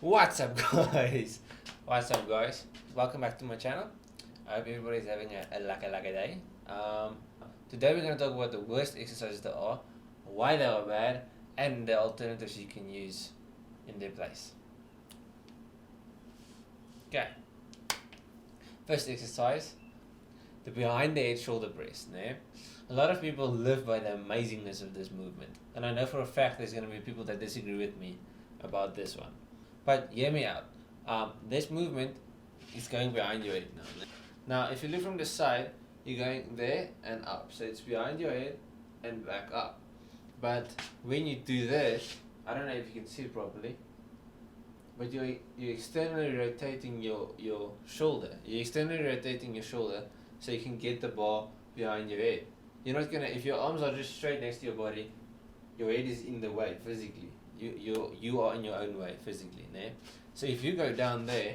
What's up, guys? What's up, guys? Welcome back to my channel. I hope everybody's having a lucky day. Today we're going to talk about the worst exercises there are, why they are bad, and the alternatives you can use in their place. Okay. First exercise, the behind the head shoulder press. A lot of people live by the amazingness of this movement, and I know for a fact there's going to be people that disagree with me about this one. But hear me out. This movement is going behind your head now. Now, if you look from the side, you're going there and up. So it's behind your head and back up. But when you do this, I don't know if you can see it properly, but you're externally rotating your shoulder. You're externally rotating your shoulder so you can get the bar behind your head. You're not gonna, if your arms are just straight next to your body, your head is in the way physically. You are in your own way physically, So if you go down there,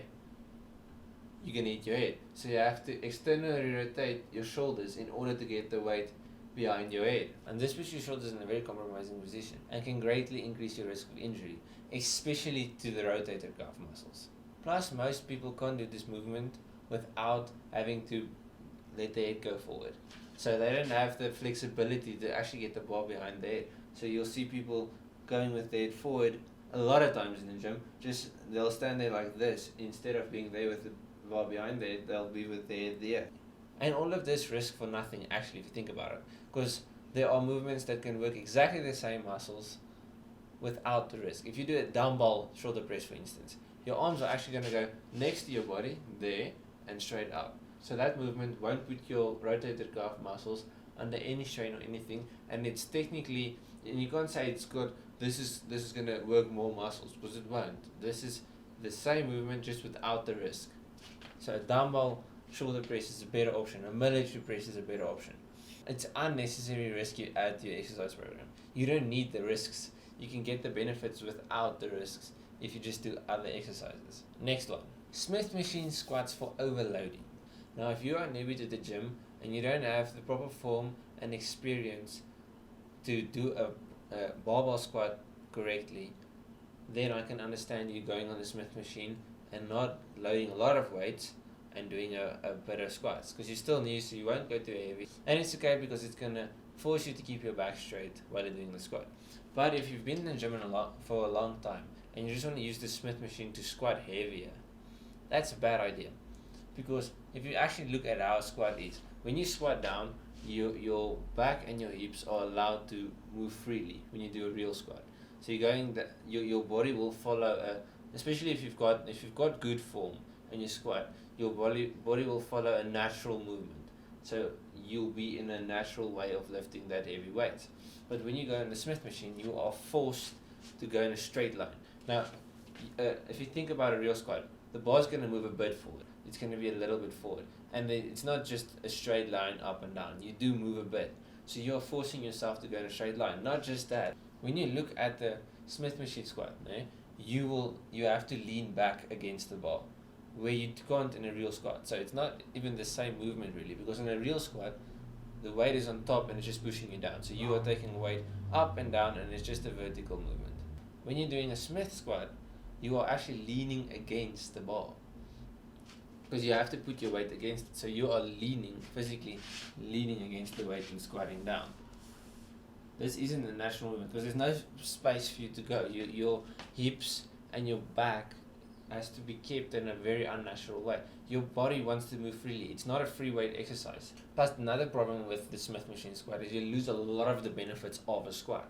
you're gonna hit your head. So you have to externally rotate your shoulders in order to get the weight behind your head. And this puts your shoulders in a very compromising position and can greatly increase your risk of injury, especially to the rotator cuff muscles. Plus, most people can't do this movement without having to let their head go forward. So they don't have the flexibility to actually get the bar behind their head. So you'll see people going with their head forward a lot of times in the gym. Just they'll stand there like this instead of being there with the bar behind their head. They'll be with their head there, and all of this risk for nothing actually, if you think about it, because there are movements that can work exactly the same muscles without the risk. If you do a dumbbell shoulder press, for instance, your arms are actually going to go next to your body there and straight up. So that movement won't put your rotator cuff muscles under any strain or anything, and it's technically, and you can't say it's good, this is going to work more muscles, because it won't. This is the same movement just without the risk. So a dumbbell shoulder press is a better option. A military press is a better option. It's unnecessary risk you add to your exercise program. You don't need the risks. You can get the benefits without the risks if you just do other exercises. Next one, Smith machine squats for overloading. Now, if you are newbie to the gym and you don't have the proper form and experience to do a barbell squat correctly, then I can understand you going on the Smith machine and not loading a lot of weights and doing a bit of squats, because you're still new, so you won't go too heavy. And it's okay because it's going to force you to keep your back straight while you're doing the squat. But if you've been in the gym for a long time and you just want to use the Smith machine to squat heavier, that's a bad idea. Because if you actually look at how a squat is, when you squat down, your back and your hips are allowed to move freely when you do a real squat. So you're going that your body will follow especially if you've got good form and you squat, your body will follow a natural movement. So you'll be in a natural way of lifting that heavy weight. But when you go in the Smith machine, you are forced to go in a straight line. Now, if you think about a real squat, the bar's going to move a bit forward. It's going to be a little bit forward. And it's not just a straight line up and down. You do move a bit. So you're forcing yourself to go in a straight line. Not just that. When you look at the Smith machine squat, you have to lean back against the bar, where you can't in a real squat. So it's not even the same movement really, because in a real squat, the weight is on top and it's just pushing you down. So you are taking weight up and down, and it's just a vertical movement. When you're doing a Smith squat, you are actually leaning against the bar, because you have to put your weight against it. So you are physically leaning against the weight and squatting down. This isn't a natural movement because there's no space for you to go. Your hips and your back has to be kept in a very unnatural way. Your body wants to move freely. It's not a free weight exercise. Plus, another problem with the Smith machine squat is you lose a lot of the benefits of a squat.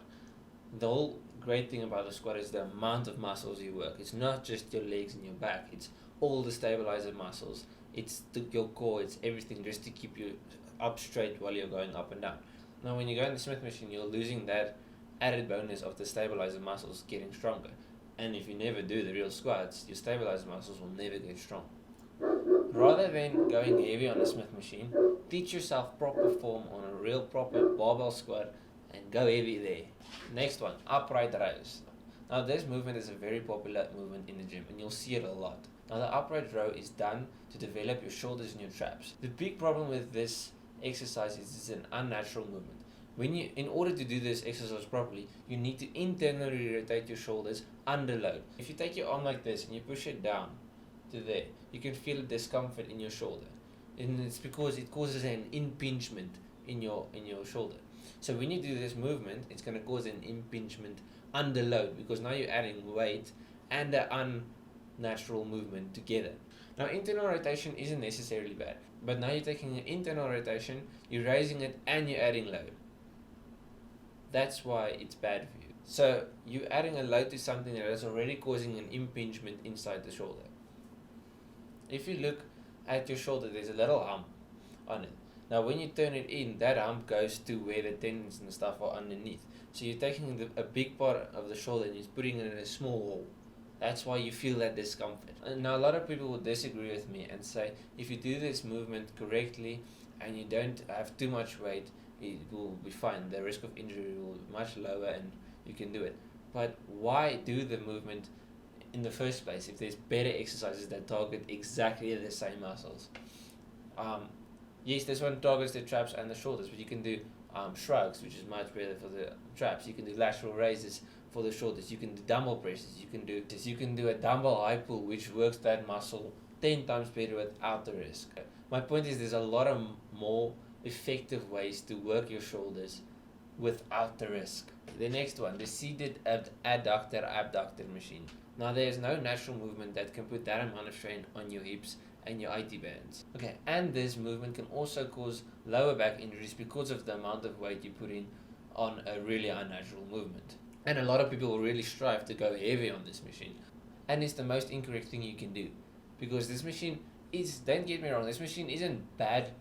The whole great thing about the squat is the amount of muscles you work. It's not just your legs and your back. It's all the stabilizer muscles. It's your core. It's everything, just to keep you up straight while you're going up and down. Now, when you go in the Smith machine, you're losing that added bonus of the stabilizer muscles getting stronger. And if you never do the real squats, your stabilizer muscles will never get strong. Rather than going heavy on the Smith machine, teach yourself proper form on a real proper barbell squat and go heavy there. Next one, upright rows. Now, this movement is a very popular movement in the gym, and you'll see it a lot. Now, the upright row is done to develop your shoulders and your traps. The big problem with this exercise is it's an unnatural movement, In order to do this exercise properly, you need to internally rotate your shoulders under load. If you take your arm like this and you push it down to there, you can feel a discomfort in your shoulder, and it's because it causes an impingement in your shoulder. So when you do this movement, it's going to cause an impingement under load, because now you're adding weight and an unnatural movement together. Now, internal rotation isn't necessarily bad, but now you're taking an internal rotation, you're raising it, and you're adding load. That's why it's bad for you. So you're adding a load to something that is already causing an impingement inside the shoulder. If you look at your shoulder, there's a little hump on it. Now when you turn it in, that hump goes to where the tendons and stuff are underneath. So you're taking a big part of the shoulder and you're putting it in a small hole. That's why you feel that discomfort. And now a lot of people will disagree with me and say, if you do this movement correctly and you don't have too much weight, it will be fine. The risk of injury will be much lower and you can do it. But why do the movement in the first place if there's better exercises that target exactly the same muscles? Yes, this one targets the traps and the shoulders, but you can do shrugs, which is much better for the traps. You can do lateral raises for the shoulders. You can do dumbbell presses. You can do a dumbbell high pull, which works that muscle 10 times better without the risk. My point is, there's a lot of more effective ways to work your shoulders without the risk. The next one, the seated adductor abductor machine. Now there's no natural movement that can put that amount of strain on your hips and your IT bands. Okay, and this movement can also cause lower back injuries because of the amount of weight you put in on a really unnatural movement. And a lot of people will really strive to go heavy on this machine. And it's the most incorrect thing you can do, because this machine is, don't get me wrong, this machine isn't bad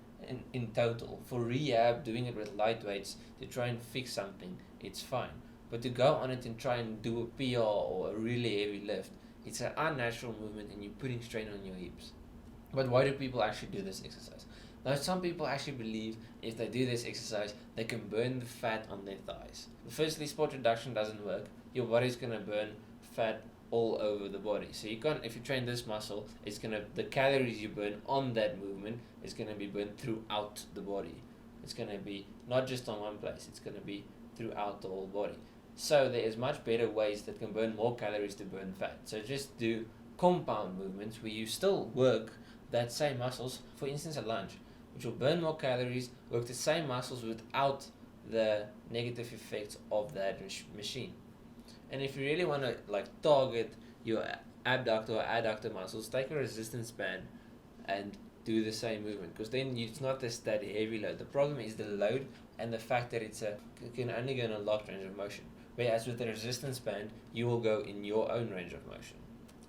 in total. For rehab, doing it with light weights to try and fix something, it's fine. But to go on it and try and do a PR or a really heavy lift, it's an unnatural movement and you're putting strain on your hips. But why do people actually do this exercise? Now, some people actually believe if they do this exercise, they can burn the fat on their thighs. Firstly, spot reduction doesn't work. Your body's going to burn fat all over the body. So you can't, if you train this muscle, the calories you burn on that movement is going to be burned throughout the body. It's going to be not just on one place, it's going to be throughout the whole body. So there is much better ways that can burn more calories to burn fat. So just do compound movements where you still work that same muscles, for instance a lunge, which will burn more calories, work the same muscles without the negative effects of that machine. And if you really want to target your abductor or adductor muscles, take a resistance band and do the same movement, because then it's not that heavy load. The problem is the load and the fact that it can only go in a locked range of motion. Whereas with the resistance band, you will go in your own range of motion,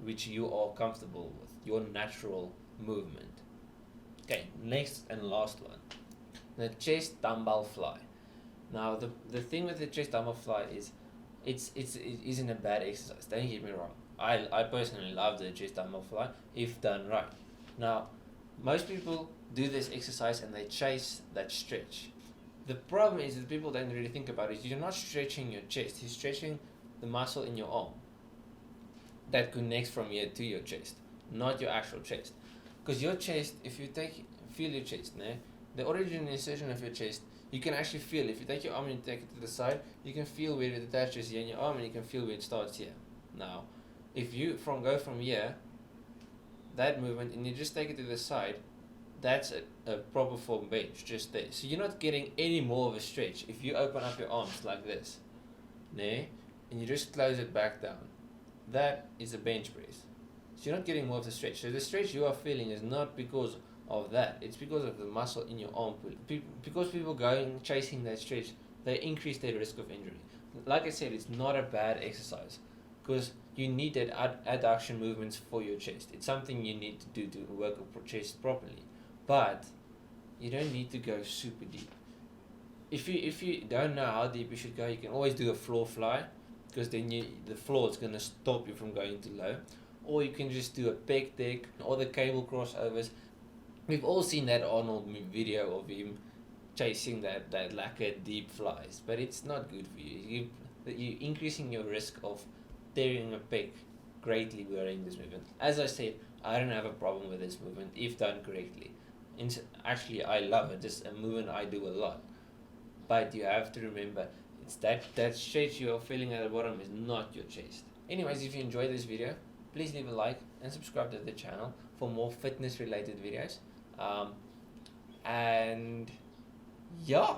which you are comfortable with, your natural movement. Okay, next and last one, the chest dumbbell fly. Now the thing with the chest dumbbell fly is it isn't a bad exercise, don't get me wrong. I personally love the chest dumbbell fly if done right. Now most people do this exercise and they chase that stretch. The problem is that people don't really think about it. You're not stretching your chest, you're stretching the muscle in your arm that connects from here to your chest, not your actual chest. Because your chest, if you feel your chest, the origin and insertion of your chest, you can actually feel. If you take your arm and you take it to the side, you can feel where it attaches here in your arm, and you can feel where it starts here. Now, if you go from here, that movement, and you just take it to the side, that's a proper form bench, just there. So you're not getting any more of a stretch. If you open up your arms like this, and you just close it back down, that is a bench press. So you're not getting more of the stretch. So the stretch you are feeling is not because of that. It's because of the muscle in your arm. Because people going chasing that stretch, they increase their risk of injury. Like I said, it's not a bad exercise, because you need that adduction movements for your chest. It's something you need to do to work your chest properly. But you don't need to go super deep. If you don't know how deep you should go, you can always do a floor fly, because then the floor is going to stop you from going too low. Or you can just do a pec deck or the cable crossovers. We've all seen that Arnold video of him chasing that lacquer deep flies, but it's not good for you. You're increasing your risk of tearing a pec greatly wearing this movement. As I said, I don't have a problem with this movement if done correctly. Actually, I love it. It's a movement I do a lot. but you have to remember, it's that stretch you're feeling at the bottom is not your chest. Anyways, if you enjoyed this video, please leave a like and subscribe to the channel for more fitness related videos. And yeah.